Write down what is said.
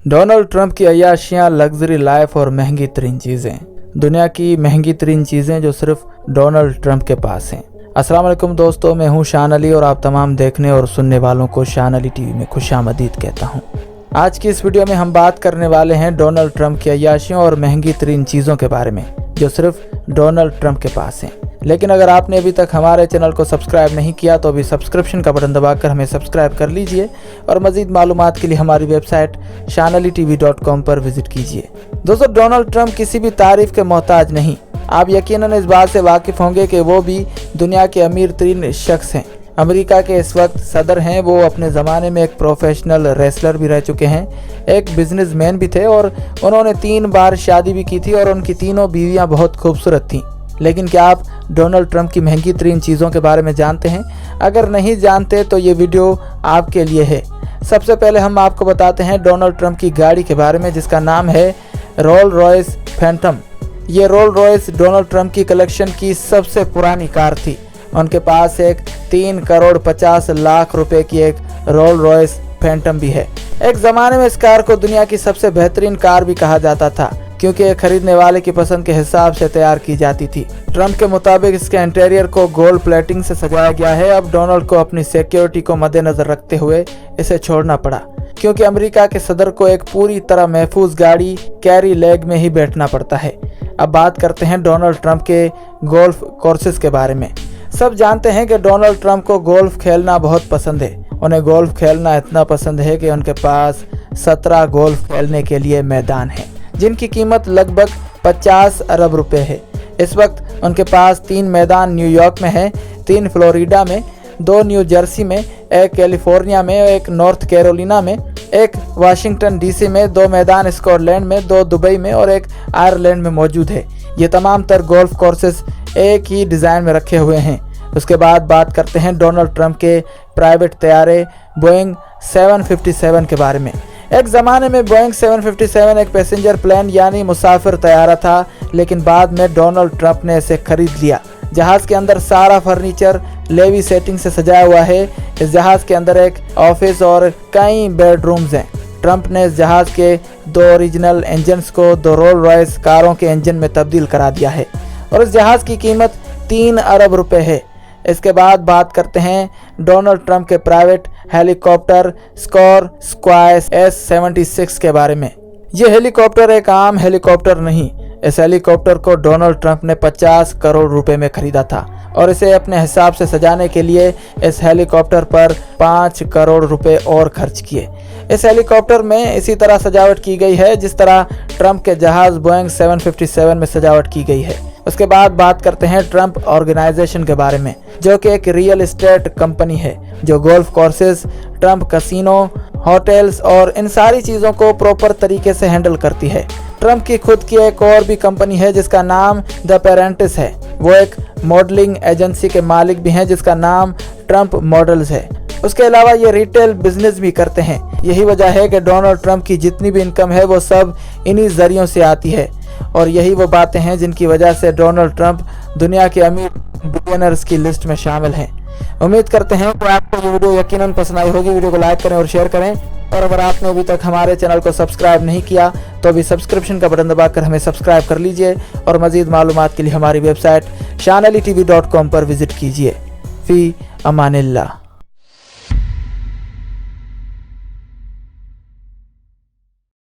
Donald Trump की अय्याशियाँ, luxury life और महंगी तरीन चीज़ें। दुनिया की महंगी तरीन चीज़ें जो सिर्फ डोनाल्ड ट्रंप के पास हैं। अस्सलाम वालेकुम दोस्तों, मैं हूं शान अली और आप तमाम देखने और सुनने वालों को शान अली टीवी में खुशामदीद कहता हूं। आज की इस वीडियो में हम बात करने वाले हैं डोनाल्ड ट्रंप की अय्याशियों और महंगी तरीन चीज़ों के बारे में जो सिर्फ डोनाल्ड ट्रंप के पास हैं। लेकिन अगर आपने अभी तक हमारे चैनल को सब्सक्राइब नहीं किया तो अभी सब्सक्रिप्शन का बटन दबाकर हमें सब्सक्राइब कर लीजिए और मज़ीद मालूमात के लिए हमारी वेबसाइट shanalitv.com पर विजिट कीजिए। दोस्तों, डोनाल्ड ट्रंप किसी भी तारीफ के मोहताज नहीं। आप यकीनन इस बात से वाकिफ़ होंगे कि वो भी दुनिया के अमीर तरीन शख्स हैं। अमेरिका के इस वक्त सदर हैं। वो अपने ज़माने में एक प्रोफेशनल रेसलर भी रह चुके हैं, एक बिजनेसमैन भी थे और उन्होंने 3 बार शादी भी की थी और उनकी तीनों बीवियां बहुत खूबसूरत थीं। लेकिन क्या आप डोनाल्ड ट्रंप की महंगी तरीन चीज़ों के बारे में जानते हैं? अगर नहीं जानते तो ये वीडियो आपके लिए है। सबसे पहले हम आपको बताते हैं डोनाल्ड ट्रंप की गाड़ी के बारे में जिसका नाम है रोल्स रॉयस फैंटम। ये रोल्स रॉयस डोनाल्ड ट्रंप की कलेक्शन की सबसे पुरानी कार थी। उनके पास एक 3 करोड़ 50 लाख रुपए की एक रोल्स रॉयस फैंटम भी है। एक ज़माने में इस कार को दुनिया की सबसे बेहतरीन कार भी कहा जाता था क्योंकि ये खरीदने वाले की पसंद के हिसाब से तैयार की जाती थी। ट्रंप के मुताबिक इसके इंटीरियर को गोल्ड प्लेटिंग से सजाया गया है। अब डोनाल्ड को अपनी सिक्योरिटी को मद्देनजर रखते हुए इसे छोड़ना पड़ा क्योंकि अमेरिका के सदर को एक पूरी तरह महफूज गाड़ी कैरी लेग में ही बैठना पड़ता है। अब बात करते हैं डोनाल्ड ट्रंप के गोल्फ कोर्सेज के बारे में। सब जानते हैं कि डोनाल्ड ट्रंप को गोल्फ खेलना बहुत पसंद है। उन्हें गोल्फ खेलना इतना पसंद है कि उनके पास 17 गोल्फ खेलने के लिए मैदान है जिनकी कीमत लगभग 50 अरब रुपए है। इस वक्त उनके पास 3 मैदान न्यूयॉर्क में है, 3 फ्लोरिडा में, 2 न्यू जर्सी में, 1 कैलिफोर्निया में, 1 नॉर्थ कैरोलिना में, 1 वाशिंगटन डीसी में, 2 मैदान स्कॉटलैंड में, 2 दुबई में और 1 आयरलैंड में मौजूद है। ये तमाम तर गोल्फ कोर्सेज एक ही डिज़ाइन में रखे हुए हैं। उसके बाद बात करते हैं डोनाल्ड ट्रंप के प्राइवेट तैयारे बोइंग 757 के बारे में। एक ज़माने में बोइंग 757 एक पैसेंजर प्लेन यानी मुसाफिर तैयारा था, लेकिन बाद में डोनाल्ड ट्रंप ने इसे खरीद लिया। जहाज़ के अंदर सारा फर्नीचर लेवी सेटिंग से सजाया हुआ है। इस जहाज़ के अंदर एक ऑफिस और कई बेडरूम्स हैं। ट्रंप ने इस जहाज़ के 2 ओरिजिनल इंजन्स को 2 रोल्स रॉयस कारों के इंजन में तब्दील करा दिया है और इस जहाज़ की कीमत 3 अरब रुपए है। इसके बाद बात करते हैं डोनाल्ड ट्रंप के private helicopter score square S-76 के बारे में। ये हेलीकॉप्टर एक आम हेलीकॉप्टर नहीं। इस हेलीकॉप्टर को डोनाल्ड ट्रंप ने 50 करोड़ रुपए में खरीदा था और इसे अपने हिसाब से सजाने के लिए इस हेलीकॉप्टर पर 5 करोड़ रुपए और खर्च किए। इस हेलीकॉप्टर में इसी तरह सजावट की गई है जिस तरह ट्रंप के जहाज बोइंग 757 में सजावट की गई है। उसके बाद बात करते हैं ट्रंप ऑर्गेनाइजेशन के बारे में जो कि एक रियल एस्टेट कंपनी है जो golf courses, Trump casino, hotels और इन सारी चीज़ों को प्रॉपर तरीके से हैंडल करती है। ट्रंप की खुद की एक और भी कंपनी है जिसका नाम द पेरेंटिस है। वो एक मॉडलिंग एजेंसी के मालिक भी हैं जिसका नाम ट्रंप मॉडल्स है। उसके अलावा ये रिटेल बिजनेस भी करते हैं। यही वजह है कि डोनाल्ड ट्रंप की जितनी भी इनकम है वो सब इन्हीं जरियों से आती है और यही वो बातें हैं जिनकी वजह से डोनाल्ड ट्रंप दुनिया के अमीर बिलियनर्स की लिस्ट में शामिल हैं। उम्मीद करते हैं कि आपको ये वीडियो यकीनन पसंद आई होगी। वीडियो को लाइक करें और शेयर करें और अगर आपने अभी तक हमारे चैनल को सब्सक्राइब नहीं किया तो अभी सब्सक्रिप्शन का बटन दबाकर हमें सब्सक्राइब कर लीजिए और मज़ीद मालूमात के लिए हमारी वेबसाइट shanalitv.com पर विजिट कीजिए। फ़ी अमानिल्लाह।